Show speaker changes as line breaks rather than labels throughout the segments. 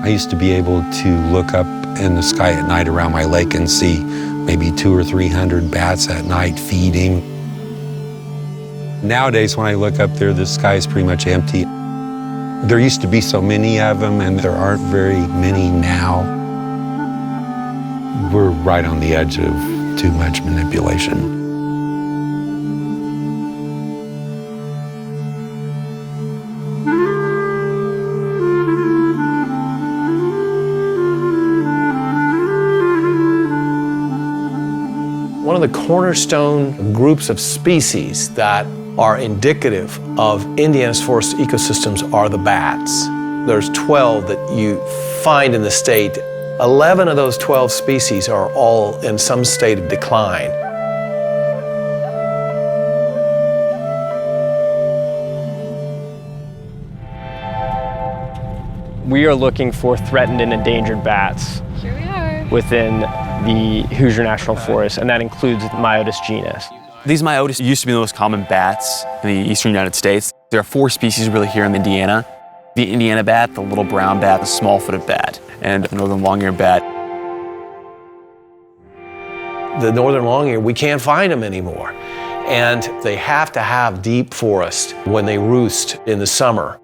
I used to be able to look up in the sky at night around my lake and see maybe 200 or 300 bats at night feeding. Nowadays, when I look up there, the sky is pretty much empty. There used to be so many of them, and there aren't very many now. We're right on the edge of too much manipulation.
One of the cornerstone groups of species that are indicative of Indiana's forest ecosystems are the bats. There's 12 that you find in the state. 11 of those 12 species are all in some state of decline.
We are looking for threatened and endangered bats.
Here we are.
Within the Hoosier National Forest, and that includes the Myotis genus.
These Myotis used to be the most common bats in the eastern United States. There are 4 species really here in Indiana. The Indiana bat, the little brown bat, the small-footed bat, and the northern long-eared bat.
The northern long-eared, we can't find them anymore. And they have to have deep forest when they roost in the summer.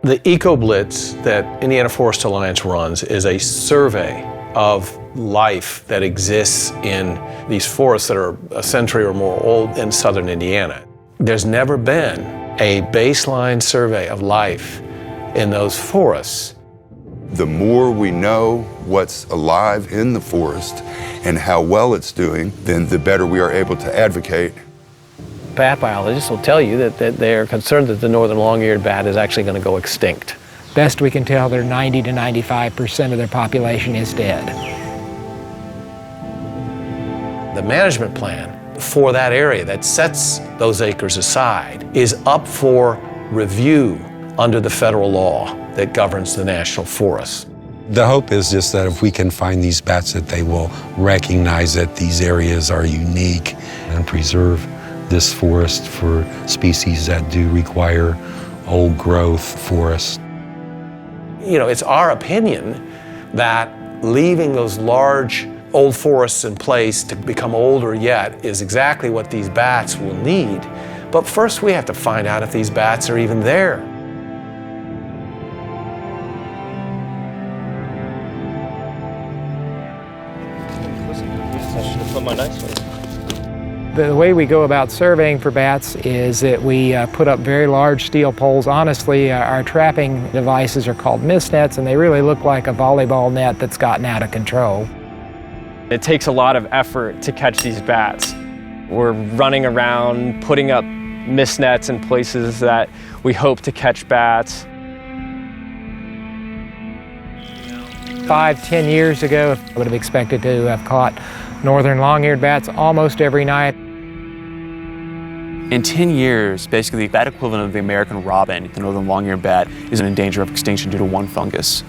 The Eco-Blitz that Indiana Forest Alliance runs is a survey of life that exists in these forests that are a century or more old in southern Indiana. There's never been a baseline survey of life in those forests.
The more we know what's alive in the forest and how well it's doing, then the better we are able to advocate.
Bat biologists will tell you that they're concerned that the northern long-eared bat is actually going to go extinct.
Best we can tell, they're 90 to 95% of their population is dead.
The management plan for that area that sets those acres aside is up for review under the federal law that governs the national forest.
The hope is just that if we can find these bats, that they will recognize that these areas are unique and preserve this forest for species that do require old growth forest.
You know, it's our opinion that leaving those large old forests in place to become older yet is exactly what these bats will need. But first we have to find out if these bats are even there.
The way we go about surveying for bats is that we put up very large steel poles. Honestly, our trapping devices are called mist nets, and they really look like a volleyball net that's gotten out of control.
It takes a lot of effort to catch these bats. We're running around, putting up mist nets in places that we hope to catch bats.
5-10 years ago, I would have expected to have caught northern long-eared bats almost every night.
In 10 years, basically the bat equivalent of the American robin, the northern long-eared bat, is in danger of extinction due to one fungus.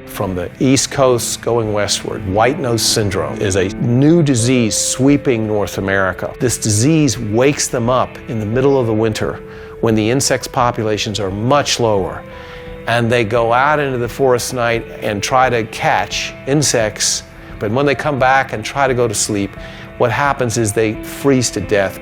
From the East Coast going westward, white nose syndrome is a new disease sweeping North America. This disease wakes them up in the middle of the winter when the insect populations are much lower, and they go out into the forest night and try to catch insects. But when they come back and try to go to sleep, what happens is they freeze to death.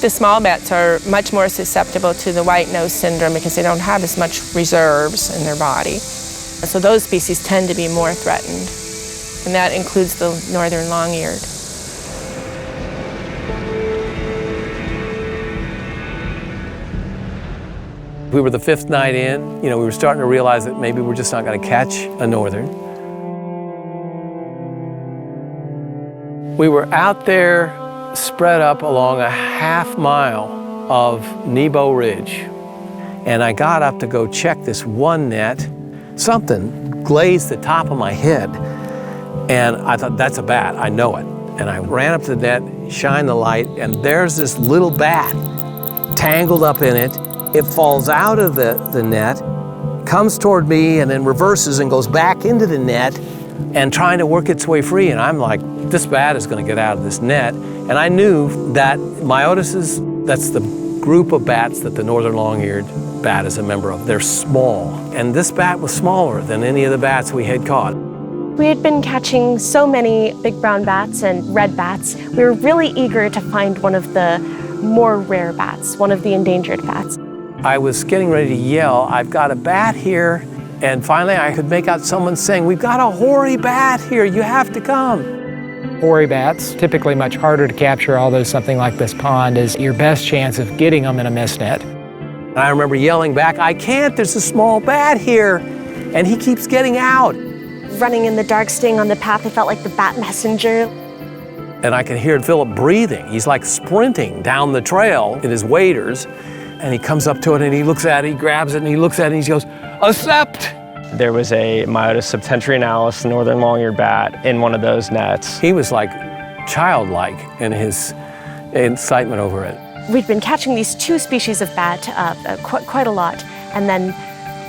The small bats are much more susceptible to the white nose syndrome because they don't have as much reserves in their body. So those species tend to be more threatened, and that includes the northern long-eared.
We were the 5th night in. We were starting to realize that maybe we're just not going to catch a northern. We were out there spread up along a half mile of Nebo Ridge, and I got up to go check this one net. Something glazed the top of my head, and I thought, that's a bat, I know it. And I ran up to the net, shined the light, and there's this little bat tangled up in it. It falls out of the net, comes toward me, and then reverses and goes back into the net and trying to work its way free. And I'm like, this bat is going to get out of this net. And I knew that Myotis, that's the group of bats that the northern long-eared bat is a member of. They're small, and this bat was smaller than any of the bats we had caught.
We had been catching so many big brown bats and red bats. We were really eager to find one of the more rare bats, one of the endangered bats.
I was getting ready to yell, "I've got a bat here," and finally I could make out someone saying, "We've got a hoary bat here, you have to come."
Hoary bats, typically much harder to capture, although something like this pond is your best chance of getting them in a mist net.
And I remember yelling back, "I can't, there's a small bat here," and he keeps getting out.
Running in the dark, staying on the path, I felt like the bat messenger.
And I can hear Philip breathing. He's like sprinting down the trail in his waders, and he comes up to it and he looks at it, he grabs it and he looks at it and he goes, "Accept!"
There was a Myotis septentrionalis northern long-eared bat in one of those nets.
He was like childlike in his excitement over it.
We'd been catching these two species of bat quite a lot, and then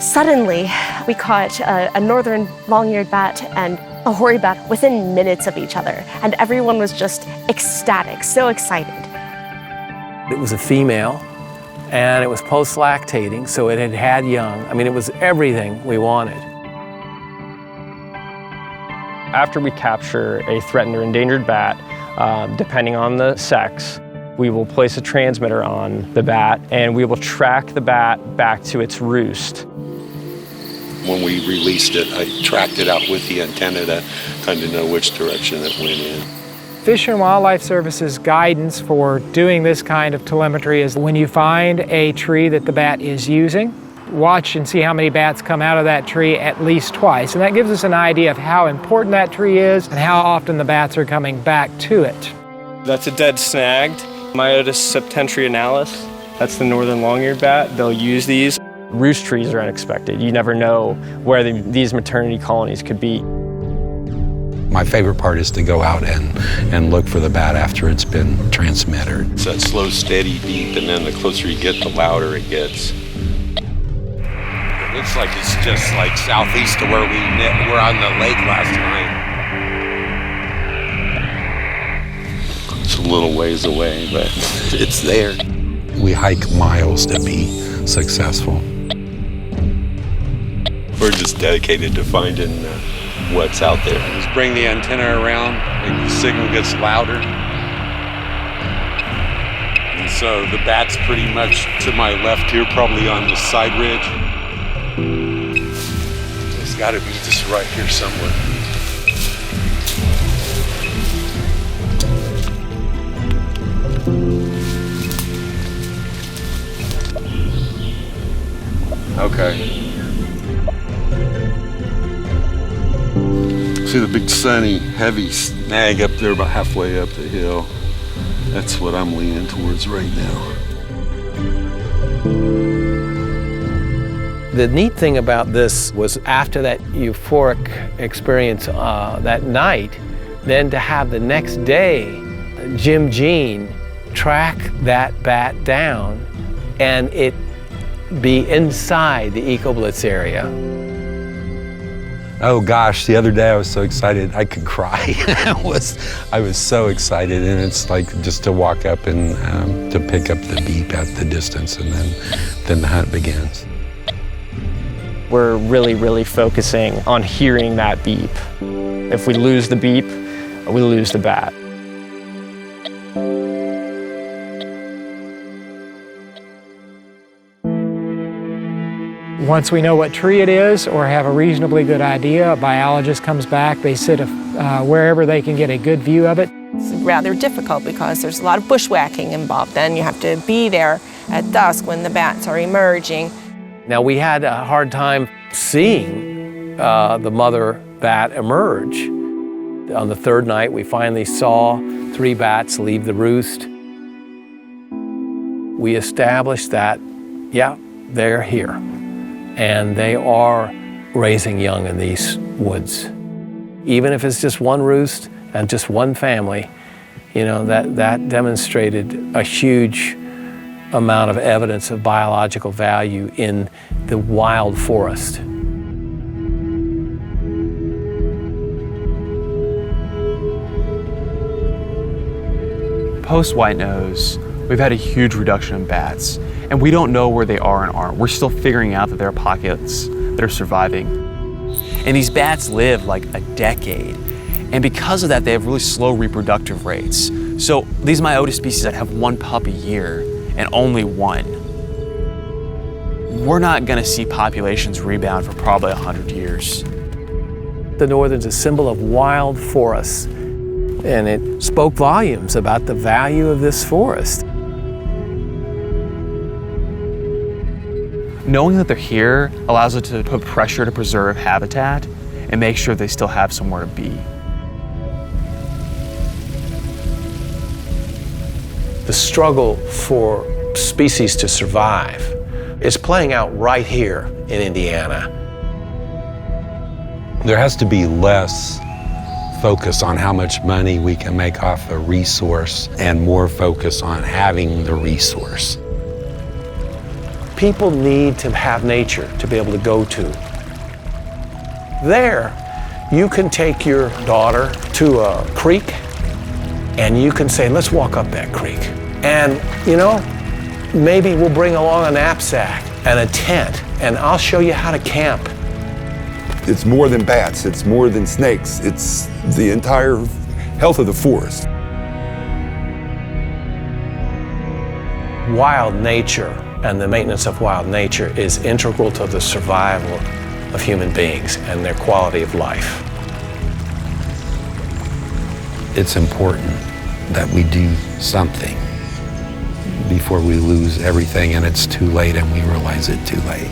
suddenly we caught a northern long-eared bat and a hoary bat within minutes of each other, and everyone was just ecstatic, so excited.
It was a female, and it was post-lactating, so it had had young. I mean, it was everything we wanted.
After we capture a threatened or endangered bat, depending on the sex, we will place a transmitter on the bat and we will track the bat back to its roost.
When we released it, I tracked it out with the antenna to kind of know which direction it went in.
Fish and Wildlife Service's guidance for doing this kind of telemetry is when you find a tree that the bat is using, watch and see how many bats come out of that tree at least twice. And that gives us an idea of how important that tree is and how often the bats are coming back to it.
That's a dead snagged Myotis septentrionalis. That's the northern long-eared bat. They'll use these. Roost trees are unexpected. You never know where these maternity colonies could be.
My favorite part is to go out and look for the bat after it's been transmitted. It's that slow, steady beep, and then the closer you get, the louder it gets. It looks like it's just like southeast of where we were on the lake last night. It's a little ways away, but it's there. We hike miles to be successful. We're just dedicated to finding what's out there. Just bring the antenna around and the signal gets louder. And so the bat's pretty much to my left here, probably on the side ridge. It's got to be just right here somewhere. Okay. See the big sunny, heavy snag up there about halfway up the hill. That's what I'm leaning towards right now.
The neat thing about this was after that euphoric experience that night, then to have the next day, Jim Jean track that bat down and it be inside the EcoBlitz area. Oh gosh, the other day I was so excited I could cry. I was so excited, and it's like just to walk up and to pick up the beep at the distance, and then the hunt begins.
We're really focusing on hearing that beep. If we lose the beep, we lose the bat.
Once we know what tree it is or have a reasonably good idea, a biologist comes back, they sit wherever they can get a good view of it.
It's rather difficult because there's a lot of bushwhacking involved. Then you have to be there at dusk when the bats are emerging.
Now we had a hard time seeing the mother bat emerge. On the third night, we finally saw 3 bats leave the roost. We established that, yeah, they're here. And they are raising young in these woods. Even if it's just one roost and just one family, you know, that demonstrated a huge amount of evidence of biological value in the wild forest.
Post white nose, we We've had a huge reduction in bats, and we don't know where they are and aren't. We're still figuring out that there are pockets that are surviving. And these bats live like a decade. And because of that, they have really slow reproductive rates. So these Myotis species that have one pup a year and only one, we're not gonna see populations rebound for probably 100 years.
The northern's a symbol of wild forests, and it spoke volumes about the value of this forest.
Knowing that they're here allows us to put pressure to preserve habitat and make sure they still have somewhere to be.
The struggle for species to survive is playing out right here in Indiana.
There has to be less focus on how much money we can make off a resource and more focus on having the resource.
People need to have nature to be able to go to. There, you can take your daughter to a creek and you can say, let's walk up that creek. And, you know, maybe we'll bring along a knapsack and a tent, and I'll show you how to camp.
It's more than bats, it's more than snakes, it's the entire health of the forest.
Wild nature and the maintenance of wild nature is integral to the survival of human beings and their quality of life.
It's important that we do something before we lose everything and it's too late and we realize it too late.